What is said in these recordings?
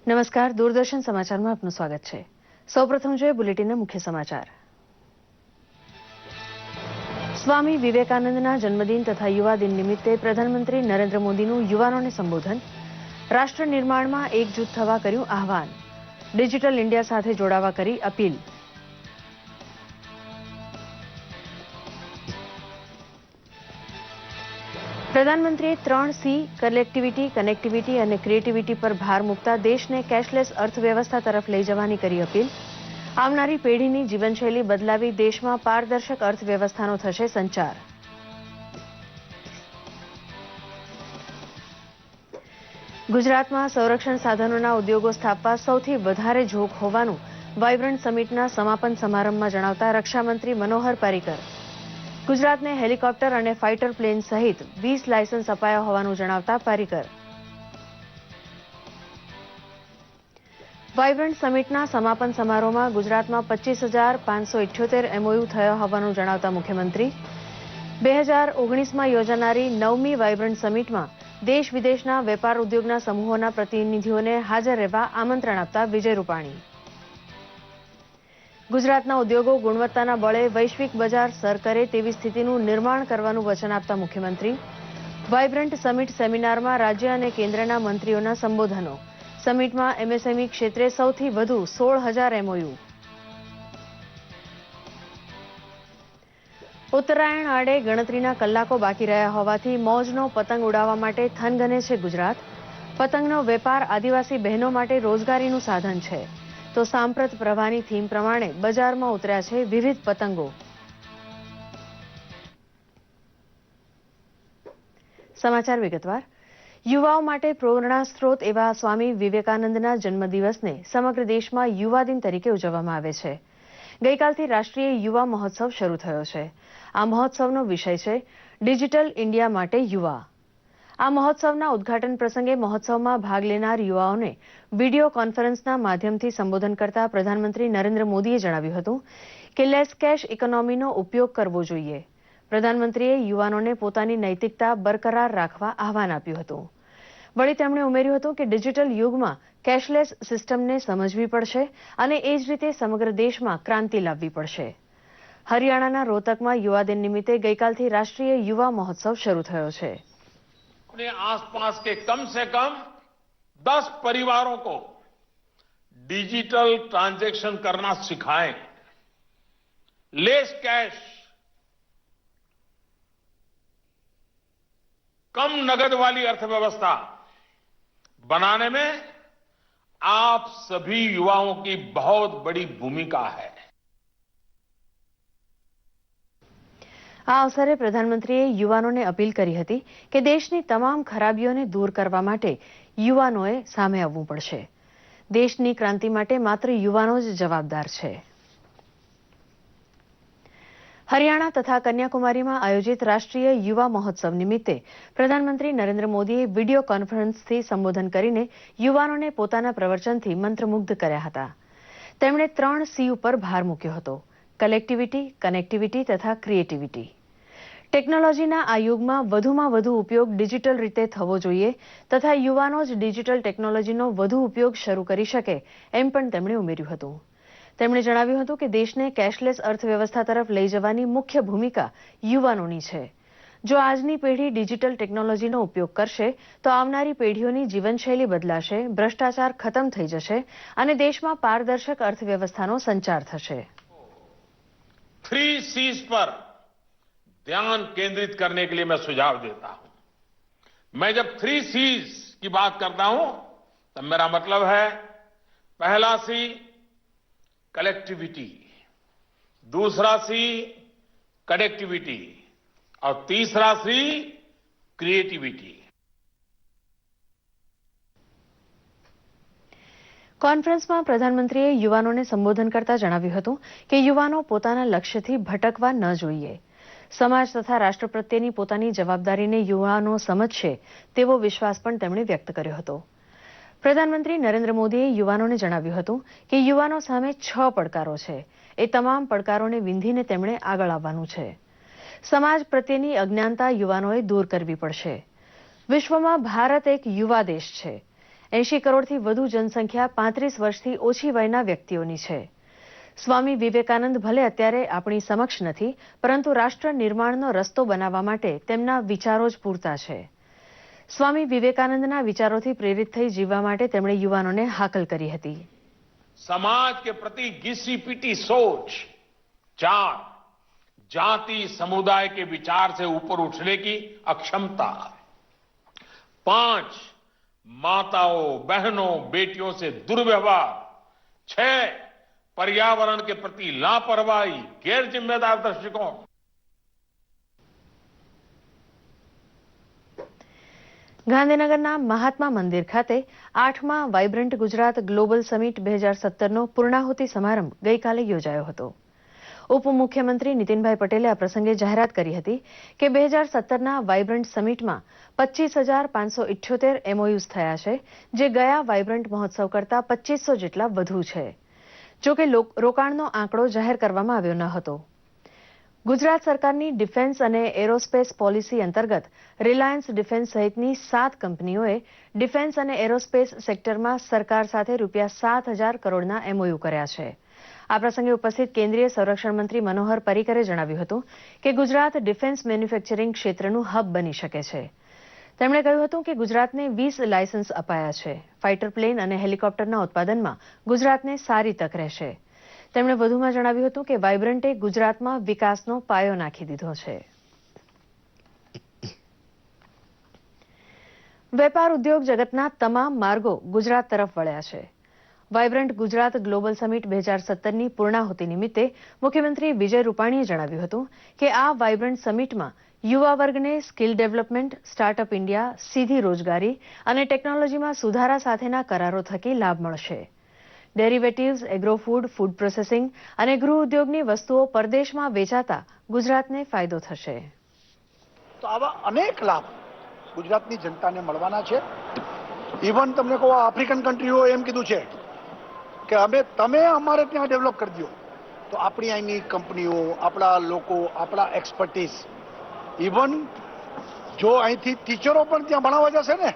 નમસ્કાર, દૂરદર્શન સમાચારમાં આપનું સ્વાગત છે. સૌપ્રથમ જોઈએ બુલેટિનના મુખ્ય સમાચાર. સ્વામી વિવેકાનંદના જન્મદિન તથા યુવા દિન નિમિત્તે પ્રધાનમંત્રી નરેન્દ્ર મોદીનું યુવાનોને સંબોધન. રાષ્ટ્ર નિર્માણમાં એકજૂથ થવા કર્યું આહવાન. ડિજિટલ ઇન્ડિયા સાથે જોડાવા કરી અપીલ. પ્રધાનમંત્રીએ 3C કલેક્ટિવિટી, કનેક્ટિવિટી અને ક્રિએટિવિટી પર ભાર મૂકતા દેશને કેશલેસ અર્થવ્યવસ્થા તરફ લઈ જવાની કરી અપીલ. આવનારી પેઢીની જીવનશૈલી બદલાવી દેશમાં પારદર્શક અર્થવ્યવસ્થાનો થશે સંચાર. ગુજરાતમાં સંરક્ષણ સાધનોના ઉદ્યોગો સ્થાપવા સૌથી વધારે ઝોક હોવાનું વાઇબ્રન્ટ સમિટના સમાપન સમારંભમાં જણાવતા રક્ષામંત્રી મનોહર પારીકર. ગુજરાતને હેલિકોપ્ટર અને ફાઇટર પ્લેન સહિત 20 લાયસન્સ અપાયા હોવાનું જણાવતા પારીકર. વાઇબ્રન્ટ સમિટના સમાપન સમારોહમાં ગુજરાતમાં 25,578 MOU થયા હોવાનું જણાવતા મુખ્યમંત્રી. 2019માં યોજાનારી 9મી વાઇબ્રન્ટ સમિટમાં દેશ વિદેશના વેપાર ઉદ્યોગના સમૂહોના પ્રતિનિધિઓને હાજર રહેવા આમંત્રણ આપતા વિજય રૂપાણી. ગુજરાતના ઉદ્યોગો ગુણવત્તાના બળે વૈશ્વિક બજાર સર કરે તેવી સ્થિતિનું નિર્માણ કરવાનું વચન આપતા મુખ્યમંત્રી. વાઇબ્રન્ટ સમિટ સેમિનારમાં રાજ્ય અને કેન્દ્રના મંત્રીઓના સંબોધનો. સમિટમાં MSME ક્ષેત્રે સૌથી વધુ 16,000 MOU. ઉત્તરાયણ આડે ગણતરીના કલાકો બાકી રહ્યા હોવાથી મોજનો પતંગ ઉડાવવા માટે થનગને છે ગુજરાત. પતંગનો વેપાર આદિવાસી બહેનો માટે રોજગારીનું સાધન છે. તો સાંપ્રત પ્રવાહની થીમ પ્રમાણે બજારમાં ઉતર્યા છે વિવિધ પતંગો. સમાચાર વિગતવાર. યુવાઓ માટે પ્રેરણા સ્ત્રોત એવા સ્વામી વિવેકાનંદના જન્મદિવસને સમગ્ર દેશમાં યુવા દિન તરીકે ઉજવવામાં આવે છે. ગઈકાલથી રાષ્ટ્રીય યુવા મહોત્સવ શરૂ થયો છે. આ મહોત્સવનો વિષય છે ડિજિટલ ઇન્ડિયા માટે યુવા. આ મહોત્સવના ઉદ્ઘાટન પ્રસંગે મહોત્સવમાં ભાગ લેનાર યુવાઓને વિડીયો કોન્ફરન્સના માધ્યમથી સંબોધન કરતા પ્રધાનમંત્રી નરેન્દ્ર મોદીએ જણાવ્યું હતું કે લેસ કેશ ઇકોનોમીનો ઉપયોગ કરવો જોઈએ. પ્રધાનમંત્રીએ યુવાનોને પોતાની નૈતિકતા બરકરાર રાખવા આહવાન આપ્યું હતું. વળી તેમણે ઉમેર્યું હતું કે ડિજિટલ યુગમાં કેશલેસ સિસ્ટમને સમજવી પડશે અને એ જ રીતે સમગ્ર દેશમાં ક્રાંતિ લાવવી પડશે. હરિયાણાના રોહતકમાં યુવા દિન નિમિત્તે ગઈકાલથી રાષ્ટ્રીય યુવા મહોત્સવ શરૂ થયો છે. अपने आसपास के कम से कम 10 परिवारों को डिजिटल ट्रांजैक्शन करना सिखाएं. लेस कैश, कम नगद वाली अर्थव्यवस्था बनाने में आप सभी युवाओं की बहुत बड़ी भूमिका है. આ અવસરે પ્રધાનમંત્રીએ યુવાનોને અપીલ કરી હતી કે દેશની તમામ ખરાબીઓને દૂર કરવા માટે યુવાનોએ સામે આવવું પડશે. દેશની ક્રાંતિ માટે માત્ર યુવાનો જ જવાબદાર છે. હરિયાણા તથા કન્યાકુમારીમાં આયોજિત રાષ્ટ્રીય યુવા મહોત્સવ નિમિત્તે પ્રધાનમંત્રી નરેન્દ્ર મોદીએ વિડીયો કોન્ફરન્સથી સંબોધન કરીને યુવાનોને પોતાના પ્રવચનથી મંત્રમુગ્ધ કર્યા હતા. તેમણે 3C ઉપર ભાર મૂક્યો હતો: કલેક્ટિવિટી, કનેક્ટિવિટી તથા ક્રિએટિવિટી. ટેકનોલોજીના આ યુગમાં વધુમાં વધુ ઉપયોગ ડિજિટલ રીતે થવો જોઈએ તથા યુવાનો જ ડિજિટલ ટેકનોલોજીનો વધુ ઉપયોગ શરૂ કરી શકે એમ પણ તેમણે ઉમેર્યું હતું. તેમણે જણાવ્યું હતું કે દેશને કેશલેસ અર્થવ્યવસ્થા તરફ લઈ જવાની મુખ્ય ભૂમિકા યુવાનોની છે. જો આજની પેઢી ડિજિટલ ટેકનોલોજીનો ઉપયોગ કરશે તો આવનારી પેઢીઓની જીવનશૈલી બદલાશે, ભ્રષ્ટાચાર ખતમ થઈ જશે અને દેશમાં પારદર્શક અર્થવ્યવસ્થાનો સંચાર થશે. 3 C's पर ध्यान केंद्रित करने के लिए मैं सुझाव देता हूं. मैं जब 3 C's की बात करता हूं तब मेरा मतलब है पहला C कलेक्टिविटी, दूसरा C कनेक्टिविटी और तीसरा C क्रिएटिविटी. કોન્ફરન્સમાં પ્રધાનમંત્રીએ યુવાનોને સંબોધન કરતા જણાવ્યું હતું કે યુવાનો પોતાના લક્ષ્યથી ભટકવા ન જોઈએ. સમાજ તથા રાષ્ટ્ર પ્રત્યેની પોતાની જવાબદારીને યુવાનો સમજશે તેવો વિશ્વાસ પણ તેમણે વ્યક્ત કર્યો હતો. પ્રધાનમંત્રી નરેન્દ્ર મોદીએ યુવાનોને જણાવ્યું હતું કે યુવાનો સામે 6 પડકારો છે. એ તમામ પડકારોને વિંધીને તેમણે આગળ આવવાનું છે. સમાજ પ્રત્યેની અજ્ઞાનતા યુવાનોએ દૂર કરવી પડશે. વિશ્વમાં ભારત એક યુવા દેશ છે. 80 કરોડથી વધુ જનસંખ્યા 35 વર્ષથી ઓછી વયના વ્યક્તિઓની છે. સ્વામી વિવેકાનંદ ભલે અત્યારે આપણી સમક્ષ નથી, પરંતુ રાષ્ટ્ર નિર્માણનો રસ્તો બનાવવા માટે તેમના વિચારો જ પૂરતા છે. સ્વામી વિવેકાનંદના વિચારોથી પ્રેરિત થઈ જીવવા માટે તેમણે યુવાનોને હાકલ કરી હતી. समाज के प्रति घिसी पीटी सोच, 4 जाति समुदाय के विचार से ऊपर उठने की अक्षमता, 5 माताओं बहनों बेटियों से दुर्व्यवहार, 6 पर्यावरण के प्रति लापरवाही गैर जिम्मेदार दृष्टिकोण. ગાંધીનગરના મહાત્મા મંદિર ખાતે 8મા વાઇબ્રન્ટ ગુજરાત ગ્લોબલ સમિટ 2017નો પૂર્ણાહુતિ સમારંભ ગઈકાલે યોજાયો હતો. ઉપમુખ્યમંત્રી નીતિનભાઈ પટેલે આ પ્રસંગે જાહેરાત કરી હતી કે 2017ના વાઇબ્રન્ટ સમિટમાં 25,578 MOUs થયા છે, જે ગયા વાઇબ્રન્ટ મહોત્સવ કરતા 2500 જેટલા વધુ છે. જોકે રોકાણનો આંકડો જાહેર કરવામાં આવ્યો ન હતો. ગુજરાત સરકારની ડિફેન્સ અને એરોસ્પેસ પોલિસી અંતર્ગત રિલાયન્સ ડિફેન્સ સહિતની 7 કંપનીઓએ ડિફેન્સ અને એરોસ્પેસ સેક્ટરમાં સરકાર સાથે ₹7,000 કરોડના MOU કર્યા છે. આ પ્રસંગે ઉપસ્થિત કેન્દ્રીય સંરક્ષણ મંત્રી મનોહર પર્રિકરે જણાવ્યું હતું કે ગુજરાત ડિફેન્સ મેન્યુફેક્ચરિંગ ક્ષેત્રનું હબ બની શકે છે. તેમણે કહ્યું હતું કે ગુજરાતને 20 લાયસન્સ અપાયા છે. ફાઇટર પ્લેન અને હેલિકોપ્ટરના ઉત્પાદનમાં ગુજરાતને સારી તક રહેશે. તેમણે વધુમાં જણાવ્યું હતું કે વાઇબ્રન્ટે ગુજરાતમાં વિકાસનો પાયો નાખી દીધો છે. વેપાર ઉદ્યોગ જગતના તમામ માર્ગો ગુજરાત તરફ વળ્યા છે. વાઇબ્રન્ટ ગુજરાત ગ્લોબલ સમિટ 2017ની પૂર્ણાહુતિ નિમિત્તે મુખ્યમંત્રી વિજય રૂપાણીએ જણાવ્યું હતું કે આ વાઇબ્રન્ટ સમિટમાં યુવા વર્ગને સ્કિલ ડેવલપમેન્ટ, સ્ટાર્ટઅપ ઇન્ડિયા, સીધી રોજગારી અને ટેકનોલોજીમાં સુધારા સાથેના કરારો થકી લાભ મળશે. ડેરિવેટિવ્સ, એગ્રોફૂડ, ફૂડ પ્રોસેસિંગ અને ગૃહ ઉદ્યોગની વસ્તુઓ પરદેશમાં વેચાતા ગુજરાતને ફાયદો થશે. તો આવા અનેક લાભ ગુજરાતની જનતાને મળવાના છે. ઇવન તમને કહો આફ્રિકન કન્ટ્રીઓ એમ કીધું છે કે તમે અમારે ત્યાં ડેવલપ કરી દો. તો આપણી અહીંની કંપનીઓ, આપણા લોકો, આપણા એક્સપર્ટીઝ, ઇવન જો અહીંથી ટીચરો પણ ત્યાં ભણાવવા જશે ને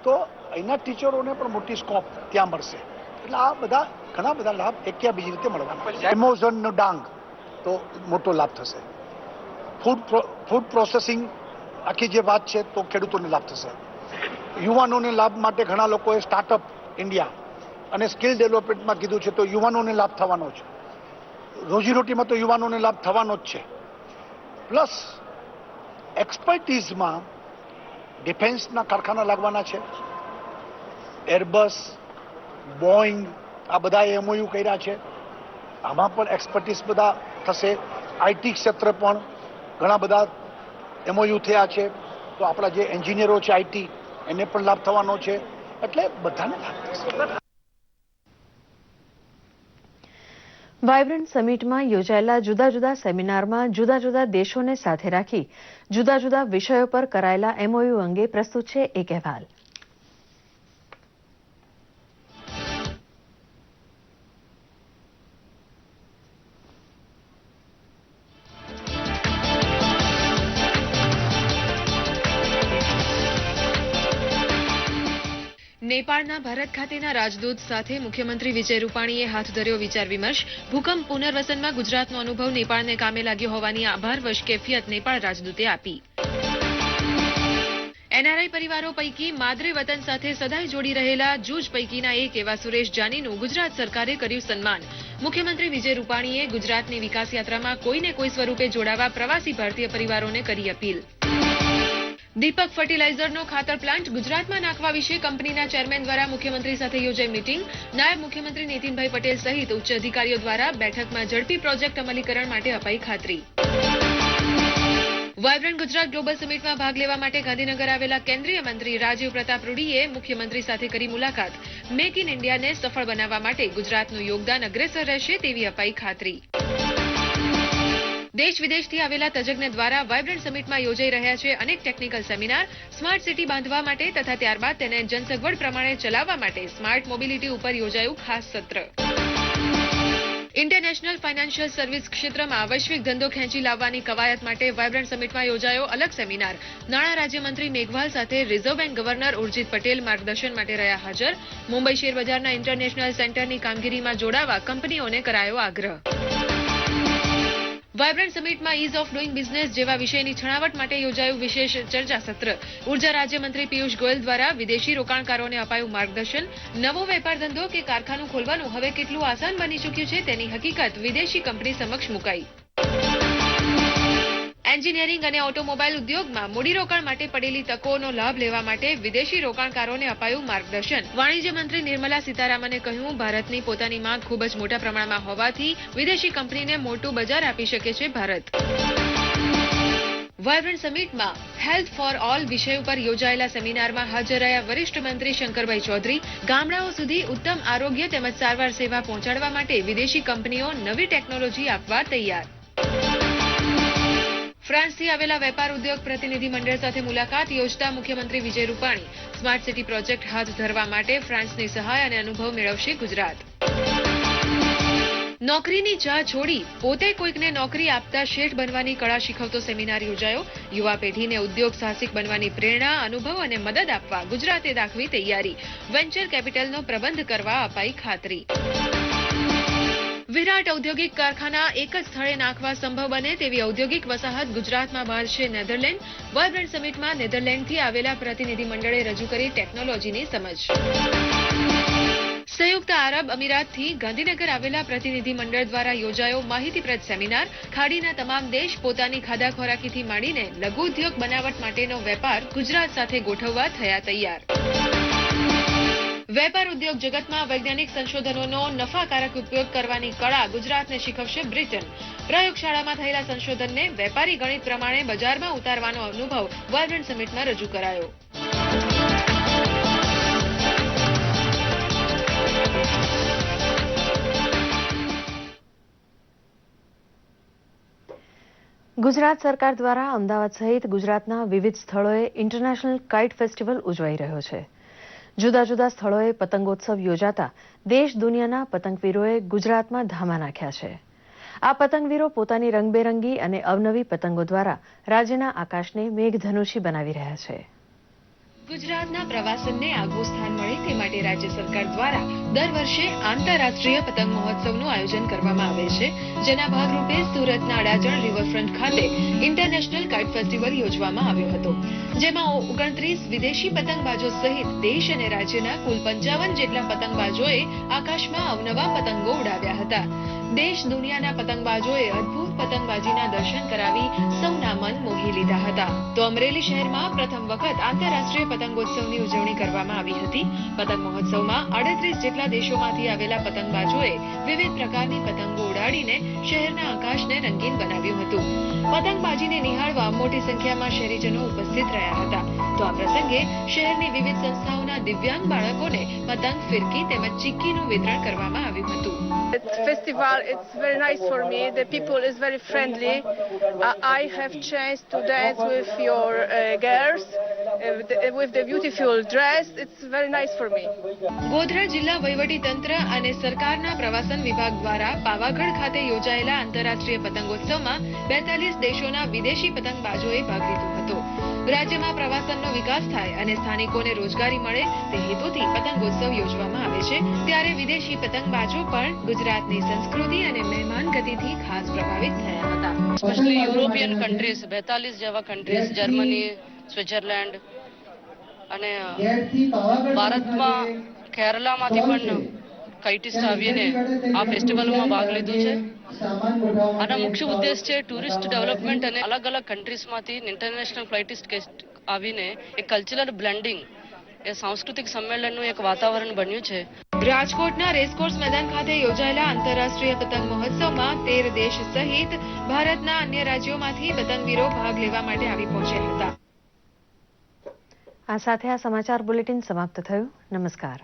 તો અહીંના ટીચરોને પણ મોટી સ્કોપ ત્યાં મળશે. એટલે આ બધા ઘણા બધા લાભ એક બીજી રીતે મળવાના. એમેઝોનનો ડાંગ તો મોટો લાભ થશે. ફૂડ પ્રોસેસિંગ આખી જે વાત છે તો ખેડૂતોને લાભ થશે. યુવાનોને લાભ માટે ઘણા લોકોએ સ્ટાર્ટઅપ ઇન્ડિયા અને સ્કિલ ડેવલપમેન્ટમાં કીધું છે, તો યુવાનોને લાભ થવાનો છે. રોજીરોટીમાં તો યુવાનોને લાભ થવાનો જ છે. પ્લસ એક્સપર્ટીઝમાં ડિફેન્સના કારખાના લાગવાના છે. એરબસ, બોઈંગ, આ બધા MOU કર્યા છે. આમાં પણ એક્સપર્ટીઝ બધા થશે. IT ક્ષેત્ર પણ ઘણા બધા MOU થયા છે. તો આપણા જે એન્જિનિયરો છે IT, એને પણ લાભ થવાનો છે. એટલે બધાને લાભ થશે. વાઇબ્રન્ટ સમિટમાં યોજાયેલા જુદા જુદા સેમિનારમાં જુદા જુદા દેશોને સાથે રાખી જુદા જુદા વિષયો પર કરાયેલા MOU અંગે પ્રસ્તુત છે એક અહેવાલ. નેપાળના ભારત ખાતેના રાજદૂત સાથે મુખ્યમંત્રી વિજય રૂપાણીએ હાથ ધર્યો વિચાર વિમર્શ. ભૂકંપ પુનર્વસનમાં ગુજરાતનો અનુભવ નેપાળને કામે લાગ્યો હોવાની આભારવશ કેફિયત નેપાળ રાજદૂતે આપી. NRI પરિવારો પૈકી માદરે વતન સાથે સદાય જોડી રહેલા જૂજ પૈકીના એક એવા સુરેશ જાનીનું ગુજરાત સરકારે કર્યું સન્માન. મુખ્યમંત્રી વિજય રૂપાણીએ ગુજરાતની વિકાસ યાત્રામાં કોઈને કોઈ સ્વરૂપે જોડાવા પ્રવાસી ભારતીય પરિવારોને કરી અપીલ. દીપક ફર્ટિલાઇઝરનો ખાતર પ્લાન્ટ ગુજરાતમાં નાખવા વિશે કંપનીના ચેરમેન દ્વારા મુખ્યમંત્રી સાથે યોજાઈ મીટિંગ. નાયબ મુખ્યમંત્રી નીતિનભાઈ પટેલ સહિત ઉચ્ચ અધિકારીઓ દ્વારા બેઠકમાં ઝડપી પ્રોજેક્ટ અમલીકરણ માટે અપાઈ ખાતરી. વાઇબ્રન્ટ ગુજરાત ગ્લોબલ સમિટમાં ભાગ લેવા માટે ગાંધીનગર આવેલા કેન્દ્રીય મંત્રી રાજીવ પ્રતાપ રૂડીએ મુખ્યમંત્રી સાથે કરી મુલાકાત. મેક ઇન ઇન્ડિયાને સફળ બનાવવા માટે ગુજરાતનું યોગદાન અગ્રેસર રહેશે તેવી અપાઈ ખાતરી. દેશ વિદેશથી આવેલા તજજ્ઞ દ્વારા વાઇબ્રન્ટ સમિટમાં યોજાઈ રહ્યા છે અનેક ટેકનિકલ સેમિનાર. સ્માર્ટ સિટી બાંધવા માટે તથા ત્યારબાદ તેને જનસગવડ પ્રમાણે ચલાવવા માટે સ્માર્ટ મોબિલિટી ઉપર યોજાયું ખાસ સત્ર. ઇન્ટરનેશનલ ફાઇનાન્શિયલ સર્વિસ ક્ષેત્રમાં વૈશ્વિક ધંધો ખેંચી લાવવાની કવાયત માટે વાયબ્રન્ટ સમિટમાં યોજાયો અલગ સેમિનાર. નાણાં રાજ્યમંત્રી મેઘવાલ સાથે reserve bank governor Urjit Patel માર્ગદર્શન માટે રહ્યા હાજર. મુંબઈ શેરબજારના ઇન્ટરનેશનલ સેન્ટરની કામગીરીમાં જોડાવા કંપનીઓને કરાયો આગ્રહ. વાયબ્રન્ટ સમિટમાં ઇઝ ઓફ ડુઇંગ બિઝનેસ જેવા વિષયની છણાવટ માટે યોજાયું વિશેષ ચર્ચા સત્ર. ઉર્જા રાજ્યમંત્રી પિયુષ ગોયલ દ્વારા વિદેશી રોકાણકારોને અપાયું માર્ગદર્શન. નવો વેપાર ધંધો કે કારખાનું ખોલવાનું હવે કેટલું આસાન બની ચૂક્યું છે તેની હકીકત વિદેશી કંપની સમક્ષ મુકાઈ. એન્જિનિયરિંગ અને ઓટોમોબાઈલ ઉદ્યોગમાં મૂડીરોકાણ માટે પડેલી તકોનો લાભ લેવા માટે વિદેશી રોકાણકારોને અપાયું માર્ગદર્શન. વાણિજ્ય મંત્રી નિર્મલા સીતારામને કહ્યું, ભારતની પોતાની માંગ ખૂબ જ મોટા પ્રમાણમાં હોવાથી વિદેશી કંપનીને મોટું બજાર આપી શકે છે ભારત. વાયબ્રન્ટ સમિટમાં હેલ્થ ફોર ઓલ વિષય ઉપર યોજાયેલા સેમિનારમાં હાજર રહ્યા વરિષ્ઠ મંત્રી શંકરભાઈ ચૌધરી ગામડાઓ સુધી ઉત્તમ આરોગ્ય તેમજ સારવાર સેવા પહોંચાડવા માટે વિદેશી કંપનીઓ નવી ટેકનોલોજી આપવા તૈયાર. ફ્રાન્સથી આવેલા વેપાર ઉદ્યોગ પ્રતિનિધિ મંડળ સાથે મુલાકાત યોજતા મુખ્યમંત્રી Vijay Rupani smart city project હાથ ધરવા માટે ફ્રાન્સની સહાય અને અનુભવ મેળવશે ગુજરાત. નોકરીની ચાહ છોડી પોતે કોઈકને નોકરી આપતા શેઠ બનવાની કળા શીખવતો સેમિનાર યોજાયો. યુવા પેઢીને ઉદ્યોગ સાહસિક બનવાની પ્રેરણા, અનુભવ અને મદદ આપવા ગુજરાતે દાખવી તૈયારી. વેન્ચર કેપિટલનો પ્રબંધ કરવા અપાઈ ખાતરી. વિરાટ ઔદ્યોગિક કારખાના એક જ સ્થળે નાખવા સંભવ બને તેવી ઔદ્યોગિક વસાહત ગુજરાતમાં બાંધશે નેધરલેન્ડ. વાયબ્રન્ટ સમિટમાં નેધરલેન્ડથી આવેલા પ્રતિનિધિ મંડળે રજૂ કરી ટેકનોલોજીની સમજ. સંયુક્ત આરબ અમીરાતથી ગાંધીનગર આવેલા પ્રતિનિધિ મંડળ દ્વારા યોજાયો માહિતીપ્રદ સેમિનાર. ખાડીના તમામ દેશ પોતાની ખાધા ખોરાકીથી માંડીને લઘુ ઉદ્યોગ બનાવટ માટેનો વેપાર ગુજરાત સાથે ગોઠવવા થયા તૈયાર. વેપાર ઉદ્યોગ જગતમાં વૈજ્ઞાનિક સંશોધનોનો નફાકારક ઉપયોગ કરવાની કળા ગુજરાતને શીખવશે બ્રિટન. પ્રયોગશાળામાં થયેલા સંશોધનને વેપારી ગણિત પ્રમાણે બજારમાં ઉતારવાનો અનુભવ વાયબ્રન્ટ સમિટમાં રજૂ કરાયો. ગુજરાત સરકાર દ્વારા અમદાવાદ સહિત ગુજરાતના વિવિધ સ્થળોએ ઇન્ટરનેશનલ કાઇટ ફેસ્ટિવલ ઉજવાઈ રહ્યો છે. જુદા જુદા સ્થળોએ પતંગોત્સવ યોજાતા દેશ દુનિયાના પતંગવીરોએ ગુજરાતમાં ધામા નાખ્યા છે. આ પતંગવીરો પોતાની રંગબેરંગી અને અવનવી પતંગો દ્વારા રાજ્યના આકાશને મેઘધનુષી બનાવી રહ્યા છે. ગુજરાતના પ્રવાસનને આગવું સ્થાન મળે તે માટે રાજ્ય સરકાર દ્વારા દર વર્ષે આંતરરાષ્ટ્રીય પતંગ મહોત્સવનું આયોજન કરવામાં આવે છે. જેના ભાગરૂપે સુરતના અડાજણ રિવરફ્રન્ટ ખાતે ઇન્ટરનેશનલ કાઇટ ફેસ્ટિવલ યોજવામાં આવ્યો હતો. જેમાં 29 વિદેશી પતંગબાજો સહિત દેશ અને રાજ્યના કુલ 55 જેટલા પતંગબાજોએ આકાશમાં અવનવા પતંગો ઉડાવ્યા હતા. દેશ દુનિયાના પતંગબાજોએ અદભુત પતંગબાજીના દર્શન કરાવી સૌના મન મોહી લીધા હતા. તો અમરેલી શહેરમાં પ્રથમ વખત આંતરરાષ્ટ્રીય પતંગોત્સવની ઉજવણી કરવામાં આવી હતી. પતંગ મહોત્સવમાં 38 જેટલા દેશોમાંથી આવેલા પતંગબાજોએ વિવિધ પ્રકારની પતંગો ઉડાડીને શહેરના આકાશને રંગીન બનાવ્યું હતું. પતંગબાજીને નિહાળવા મોટી સંખ્યામાં શહેરીજનો ઉપસ્થિત રહ્યા હતા. તો આ પ્રસંગે શહેરની વિવિધ સંસ્થાઓના દિવ્યાંગ બાળકોને પતંગ, ફિરકી તેમજ ચીક્કીનું વિતરણ કરવામાં આવ્યું હતું. Festival, it's very nice for me. The people is very friendly. I have chance to dance with your girls with the beautiful dress. It's very nice for me. Godhra જિલ્લા વહીવટી તંત્ર અને સરકારના પ્રવાસન વિભાગ દ્વારા પાવાગઢ ખાતે યોજાયેલા આંતરરાષ્ટ્રીય પતંગોત્સવમાં 42 દેશોના વિદેશી પતંગબાજોએ ભાગ લીધો હતો. રાજ્યમાં પ્રવાસનનો વિકાસ થાય અને સ્થાનિકોને રોજગારી મળે તે હેતુથી પતંગોત્સવ યોજવામાં આવે છે. ત્યારે વિદેશી પતંગબાજો પણ ગુજરાતની સંસ્કૃતિ અને મહેમાન ગતિથી ખાસ પ્રભાવિત થયા હતા. સ્પેશિયલી યુરોપિયન કન્ટ્રીઝ 42 જેવા કન્ટ્રીઝ, જર્મની, સ્વિટ્ઝરલેન્ડ અને ભારતમાં કેરલામાંથી પણ કાઇટિસ્ટ આવીને આ ફેસ્ટિવલમાં ભાગ લીધો છે. આનો મુખ્ય ઉદ્દેશ છે ટુરિસ્ટ ડેવલપમેન્ટ અને અલગ અલગ કન્ટ્રીઝમાંથી ઇન્ટરનેશનલ ફ્લાઇટિસ્ટ આવીને એક કલ્ચરલ બ્લેન્ડિંગ, એ સાંસ્કૃતિક સંમેલનનું એક વાતાવરણ બન્યું છે. રાજકોટના રેસકોર્સ મેદાન ખાતે યોજાયેલા આંતરરાષ્ટ્રીય પતંગ મહોત્સવમાં 13 દેશ સહિત ભારતના અન્ય રાજ્યોમાંથી પતંગવીરો ભાગ લેવા માટે આવી પહોંચ્યા હતા. આ સાથે આ સમાચાર બુલેટિન સમાપ્ત થયું. નમસ્કાર.